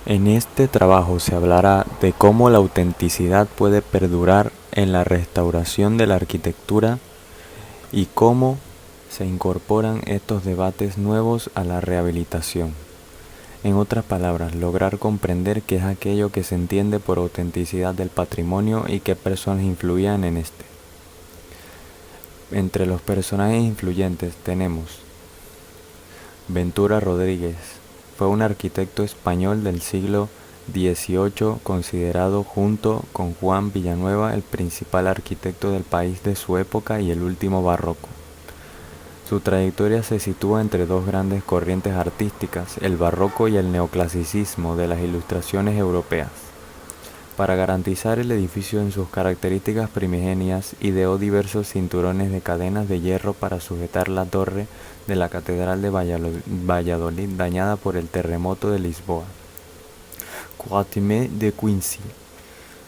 En este trabajo se hablará de cómo la autenticidad puede perdurar en la restauración de la arquitectura y cómo se incorporan estos debates nuevos a la rehabilitación. En otras palabras, lograr comprender qué es aquello que se entiende por autenticidad del patrimonio y qué personas influían en este. Entre los personajes influyentes tenemos Ventura Rodríguez. Fue un arquitecto español del siglo XVIII, considerado junto con Juan Villanueva el principal arquitecto del país de su época y el último barroco. Su trayectoria se sitúa entre dos grandes corrientes artísticas, el barroco y el neoclasicismo de las ilustraciones europeas. Para garantizar el edificio en sus características primigenias, ideó diversos cinturones de cadenas de hierro para sujetar la torre de la Catedral de Valladolid dañada por el terremoto de Lisboa. Guatimé de Quincy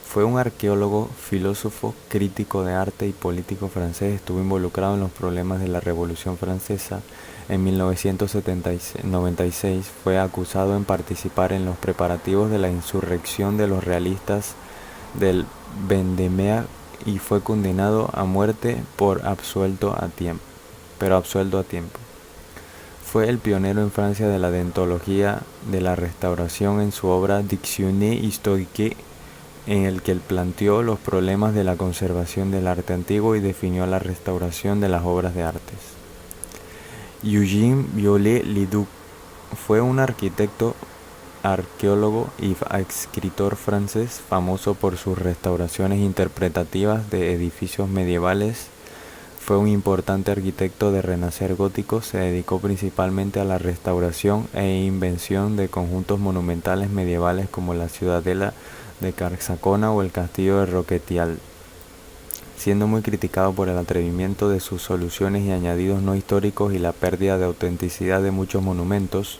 fue un arqueólogo, filósofo, crítico de arte y político francés. Estuvo involucrado en los problemas de la Revolución Francesa. En 1996 fue acusado en participar en los preparativos de la insurrección de los realistas del Vendémiaire y fue condenado a muerte pero absuelto a tiempo. Fue el pionero en Francia de la deontología de la restauración en su obra Dictionnaire historique, en el que él planteó los problemas de la conservación del arte antiguo y definió la restauración de las obras de artes. Eugène Viollet-le-Duc fue un arquitecto, arqueólogo y escritor francés famoso por sus restauraciones interpretativas de edificios medievales. Fue un importante arquitecto de renacer gótico, se dedicó principalmente a la restauración e invención de conjuntos monumentales medievales como la ciudadela de Carxacona o el castillo de Roquetial, siendo muy criticado por el atrevimiento de sus soluciones y añadidos no históricos y la pérdida de autenticidad de muchos monumentos.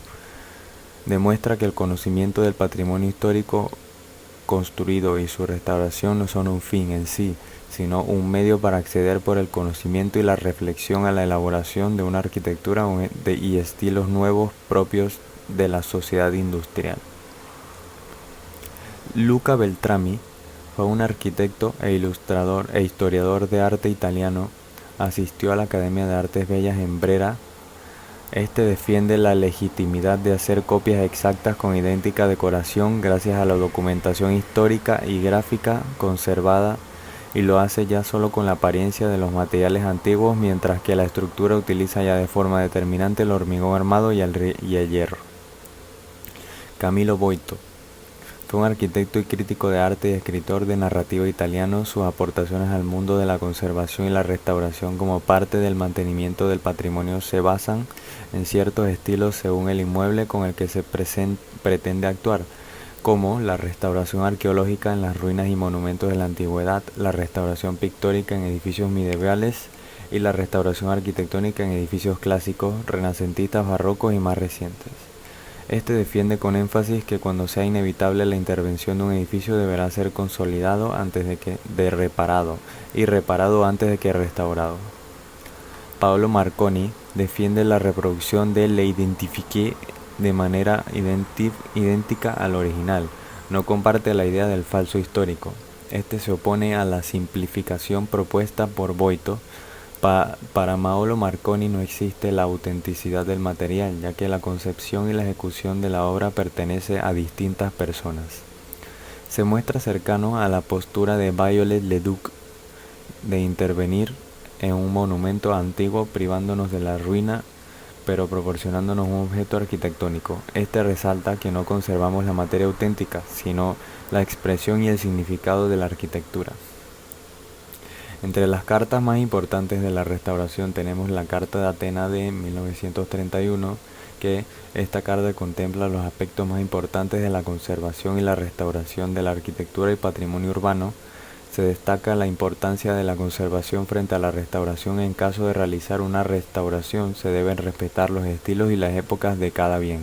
Demuestra que el conocimiento del patrimonio histórico construido y su restauración no son un fin en sí, sino un medio para acceder por el conocimiento y la reflexión a la elaboración de una arquitectura y estilos nuevos propios de la sociedad industrial. Luca Beltrami fue un arquitecto e ilustrador e historiador de arte italiano. Asistió a la Academia de Artes Bellas en Brera. Este defiende la legitimidad de hacer copias exactas con idéntica decoración gracias a la documentación histórica y gráfica conservada, y lo hace ya solo con la apariencia de los materiales antiguos, mientras que la estructura utiliza ya de forma determinante el hormigón armado y el hierro. Camillo Boito fue un arquitecto y crítico de arte y escritor de narrativa italiano. Sus aportaciones al mundo de la conservación y la restauración como parte del mantenimiento del patrimonio se basan en ciertos estilos según el inmueble con el que se pretende actuar, como la restauración arqueológica en las ruinas y monumentos de la antigüedad, la restauración pictórica en edificios medievales y la restauración arquitectónica en edificios clásicos, renacentistas, barrocos y más recientes. Este defiende con énfasis que cuando sea inevitable la intervención de un edificio deberá ser consolidado antes de reparado y reparado antes de que restaurado. Paolo Marconi defiende la reproducción de l'identifié de manera idéntica al original. No comparte la idea del falso histórico. Este se opone a la simplificación propuesta por Boito. Para Paolo Marconi no existe la autenticidad del material, ya que la concepción y la ejecución de la obra pertenece a distintas personas. Se muestra cercano a la postura de Viollet-le-Duc de intervenir en un monumento antiguo privándonos de la ruina pero proporcionándonos un objeto arquitectónico. Este resalta que no conservamos la materia auténtica, sino la expresión y el significado de la arquitectura. Entre las cartas más importantes de la restauración tenemos la Carta de Atenas de 1931, que esta carta contempla los aspectos más importantes de la conservación y la restauración de la arquitectura y patrimonio urbano. Se destaca la importancia de la conservación frente a la restauración. En caso de realizar una restauración, se deben respetar los estilos y las épocas de cada bien,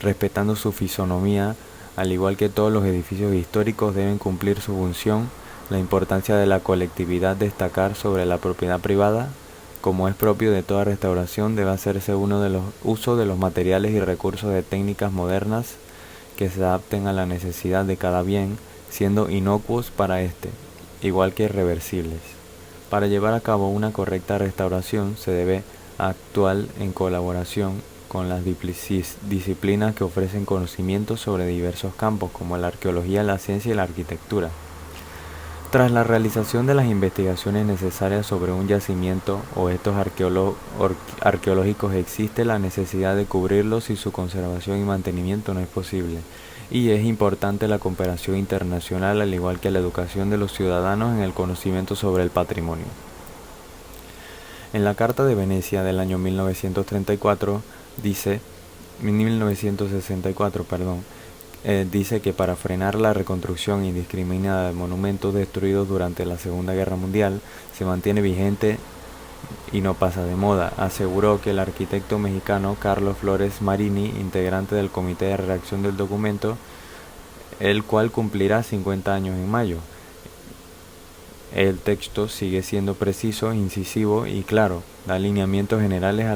respetando su fisonomía, al igual que todos los edificios históricos deben cumplir su función. La importancia de la colectividad destacar sobre la propiedad privada. Como es propio de toda restauración, debe hacerse uso de los materiales y recursos de técnicas modernas que se adapten a la necesidad de cada bien, siendo inocuos para éste, igual que irreversibles. Para llevar a cabo una correcta restauración se debe actuar en colaboración con las disciplinas que ofrecen conocimientos sobre diversos campos, como la arqueología, la ciencia y la arquitectura. Tras la realización de las investigaciones necesarias sobre un yacimiento o estos arqueológicos, existe la necesidad de cubrirlos si su conservación y mantenimiento no es posible, y es importante la cooperación internacional, al igual que la educación de los ciudadanos en el conocimiento sobre el patrimonio. En la Carta de Venecia del año 1964 1964, dice que para frenar la reconstrucción indiscriminada de monumentos destruidos durante la Segunda Guerra Mundial se mantiene vigente y no pasa de moda, aseguró que el arquitecto mexicano Carlos Flores Marini, integrante del comité de redacción del documento, el cual cumplirá 50 años en mayo. El texto sigue siendo preciso, incisivo y claro, da lineamientos generales,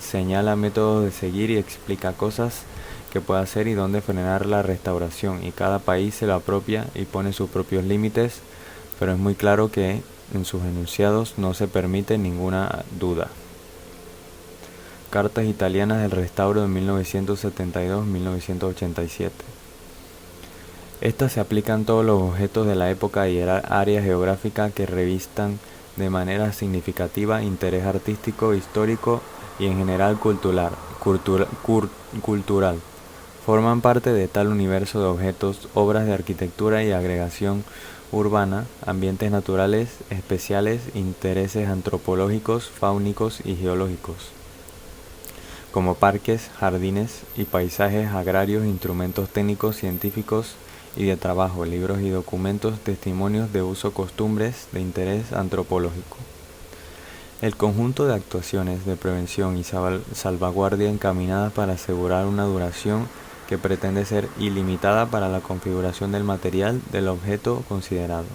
señala métodos de seguir y explica cosas que puede hacer y dónde frenar la restauración, y cada país se lo apropia y pone sus propios límites, pero es muy claro que en sus enunciados no se permite ninguna duda. Cartas italianas del restauro de 1972-1987. Estas se aplican a todos los objetos de la época y área geográfica que revistan de manera significativa interés artístico, histórico y en general cultural. Forman parte de tal universo de objetos, obras de arquitectura y agregación urbana, ambientes naturales especiales, intereses antropológicos, fáunicos y geológicos, como parques, jardines y paisajes agrarios, instrumentos técnicos, científicos y de trabajo, libros y documentos, testimonios de uso, costumbres de interés antropológico. El conjunto de actuaciones de prevención y salvaguardia encaminadas para asegurar una duración que pretende ser ilimitada para la configuración del material del objeto considerado.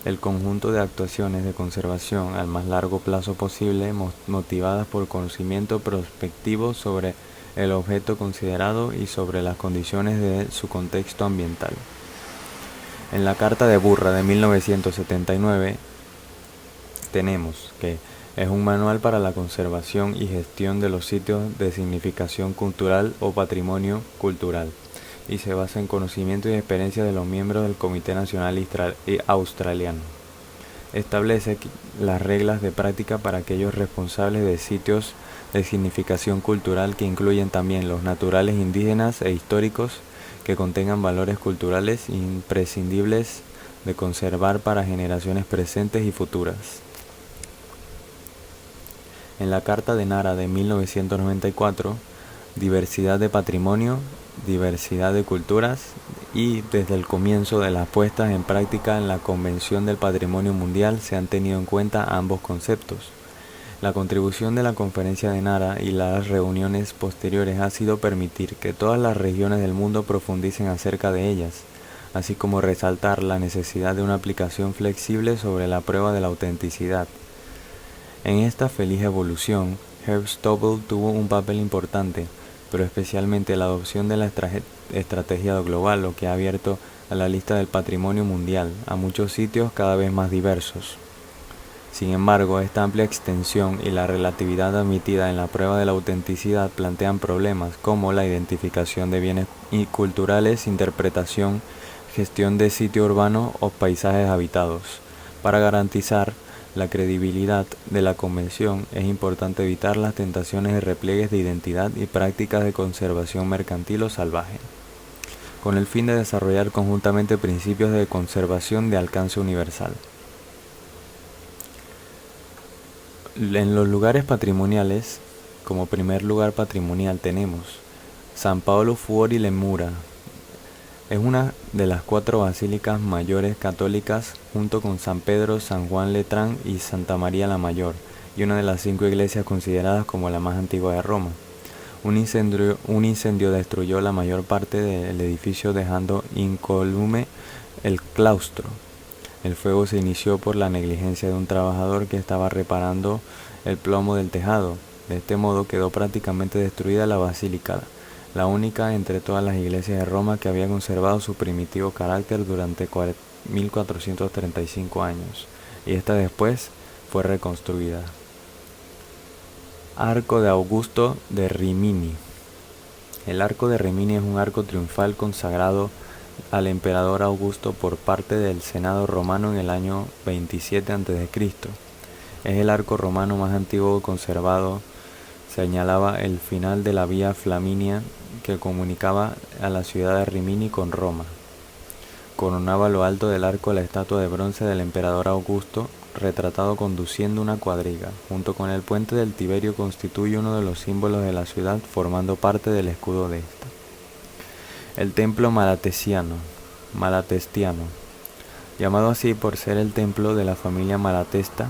El conjunto de actuaciones de conservación al más largo plazo posible, motivadas por conocimiento prospectivo sobre el objeto considerado y sobre las condiciones de su contexto ambiental. En la Carta de Burra de 1979 tenemos que es un manual para la conservación y gestión de los sitios de significación cultural o patrimonio cultural, y se basa en conocimiento y experiencia de los miembros del Comité Nacional Australiano. Establece las reglas de práctica para aquellos responsables de sitios de significación cultural, que incluyen también los naturales, indígenas e históricos, que contengan valores culturales imprescindibles de conservar para generaciones presentes y futuras. En la Carta de Nara de 1994, diversidad de patrimonio, diversidad de culturas, y desde el comienzo de las puestas en práctica en la Convención del Patrimonio Mundial se han tenido en cuenta ambos conceptos. La contribución de la Conferencia de Nara y las reuniones posteriores ha sido permitir que todas las regiones del mundo profundicen acerca de ellas, así como resaltar la necesidad de una aplicación flexible sobre la prueba de la autenticidad. En esta feliz evolución, Herb Stobel tuvo un papel importante, pero especialmente la adopción de la estrategia global, lo que ha abierto a la lista del patrimonio mundial a muchos sitios cada vez más diversos. Sin embargo, esta amplia extensión y la relatividad admitida en la prueba de la autenticidad plantean problemas como la identificación de bienes culturales, interpretación, gestión de sitio urbano o paisajes habitados. Para garantizar la credibilidad de la Convención, es importante evitar las tentaciones de repliegues de identidad y prácticas de conservación mercantil o salvaje, con el fin de desarrollar conjuntamente principios de conservación de alcance universal. En los lugares patrimoniales, como primer lugar patrimonial tenemos San Paolo Fuori le Mura. Es una de las 4 basílicas mayores católicas, junto con San Pedro, San Juan Letrán y Santa María la Mayor, y una de las 5 iglesias consideradas como la más antigua de Roma. Un incendio destruyó la mayor parte del edificio, dejando incólume el claustro. El fuego se inició por la negligencia de un trabajador que estaba reparando el plomo del tejado. De este modo quedó prácticamente destruida la basílica. la única entre todas las iglesias de Roma que había conservado su primitivo carácter durante 1435 años, y esta después fue reconstruida. Arco de Augusto de Rimini. El arco de Rimini es un arco triunfal consagrado al emperador Augusto por parte del Senado romano en el año 27 a.C. Es el arco romano más antiguo conservado. Señalaba el final de la vía Flaminia que comunicaba a la ciudad de Rimini con Roma. Coronaba lo alto del arco la estatua de bronce del emperador Augusto, retratado conduciendo una cuadriga. Junto con el puente del Tiberio constituye uno de los símbolos de la ciudad, formando parte del escudo de esta. El templo malatestiano, llamado así por ser el templo de la familia Malatesta,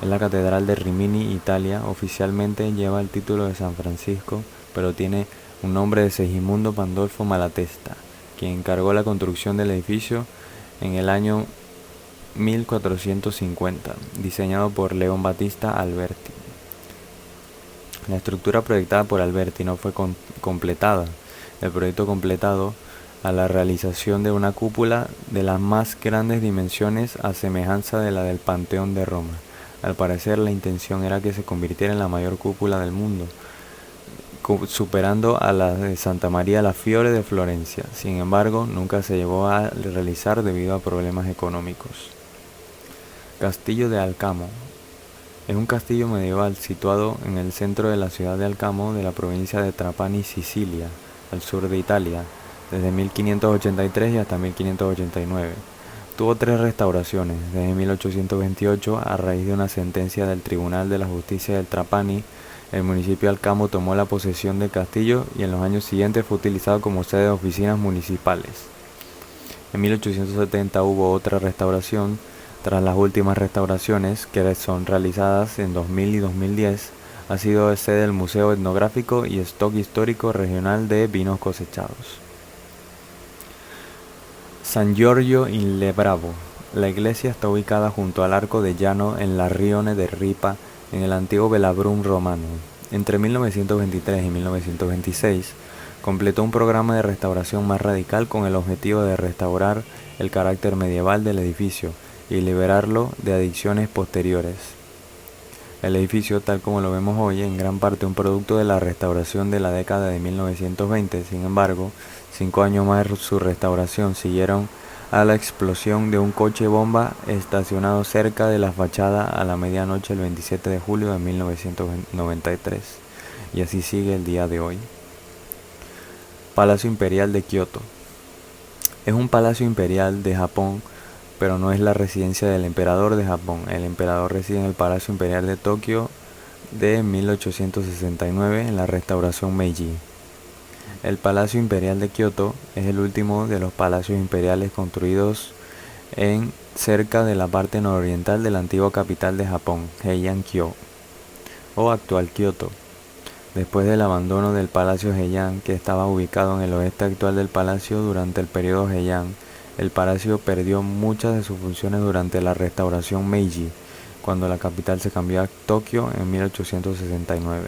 es la catedral de Rimini, Italia. Oficialmente lleva el título de San Francisco, pero tiene un nombre de Segismundo Pandolfo Malatesta, quien encargó la construcción del edificio en el año 1450, diseñado por León Battista Alberti. La estructura proyectada por Alberti no fue completada. El proyecto completado a la realización de una cúpula de las más grandes dimensiones a semejanza de la del Panteón de Roma. Al parecer la intención era que se convirtiera en la mayor cúpula del mundo, superando a la de Santa María la Fiore de Florencia. Sin embargo, nunca se llegó a realizar debido a problemas económicos. Castillo de Alcamo. Es un castillo medieval situado en el centro de la ciudad de Alcamo de la provincia de Trapani, Sicilia, al sur de Italia, desde 1583 y hasta 1589. Tuvo 3 restauraciones. Desde 1828, a raíz de una sentencia del Tribunal de la Justicia del Trapani, el municipio de Alcamo tomó la posesión del castillo y en los años siguientes fue utilizado como sede de oficinas municipales. En 1870 hubo otra restauración. Tras las últimas restauraciones, que son realizadas en 2000 y 2010, ha sido sede del Museo Etnográfico y Stock Histórico Regional de Vinos Cosechados. San Giorgio in Le Bravo. La iglesia está ubicada junto al Arco de Llano en la Rione de Ripa, en el antiguo Velabrum romano. Entre 1923 y 1926, completó un programa de restauración más radical con el objetivo de restaurar el carácter medieval del edificio y liberarlo de adicciones posteriores. El edificio, tal como lo vemos hoy, en gran parte un producto de la restauración de la década de 1920. Sin embargo, 5 años más de su restauración siguieron a la explosión de un coche bomba estacionado cerca de la fachada a la medianoche el 27 de julio de 1993. Y así sigue el día de hoy. Palacio Imperial de Kioto. Es un palacio imperial de Japón, pero no es la residencia del emperador de Japón. El emperador reside en el Palacio Imperial de Tokio de 1869 en la restauración Meiji. El Palacio Imperial de Kioto es el último de los palacios imperiales construidos en cerca de la parte nororiental de la antigua capital de Japón, Heian-kyo, o actual Kioto. Después del abandono del Palacio Heian, que estaba ubicado en el oeste actual del palacio durante el periodo Heian, el palacio perdió muchas de sus funciones durante la restauración Meiji, cuando la capital se cambió a Tokio en 1869.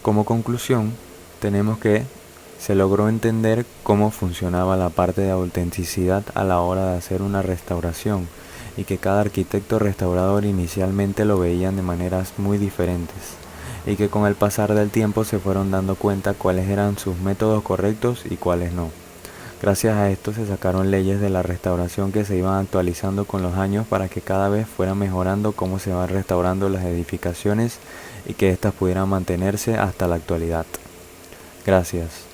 Como conclusión, tenemos que se logró entender cómo funcionaba la parte de autenticidad a la hora de hacer una restauración y que cada arquitecto restaurador inicialmente lo veían de maneras muy diferentes y que con el pasar del tiempo se fueron dando cuenta cuáles eran sus métodos correctos y cuáles no. Gracias a esto se sacaron leyes de la restauración que se iban actualizando con los años para que cada vez fuera mejorando cómo se van restaurando las edificaciones y que éstas pudieran mantenerse hasta la actualidad. Gracias.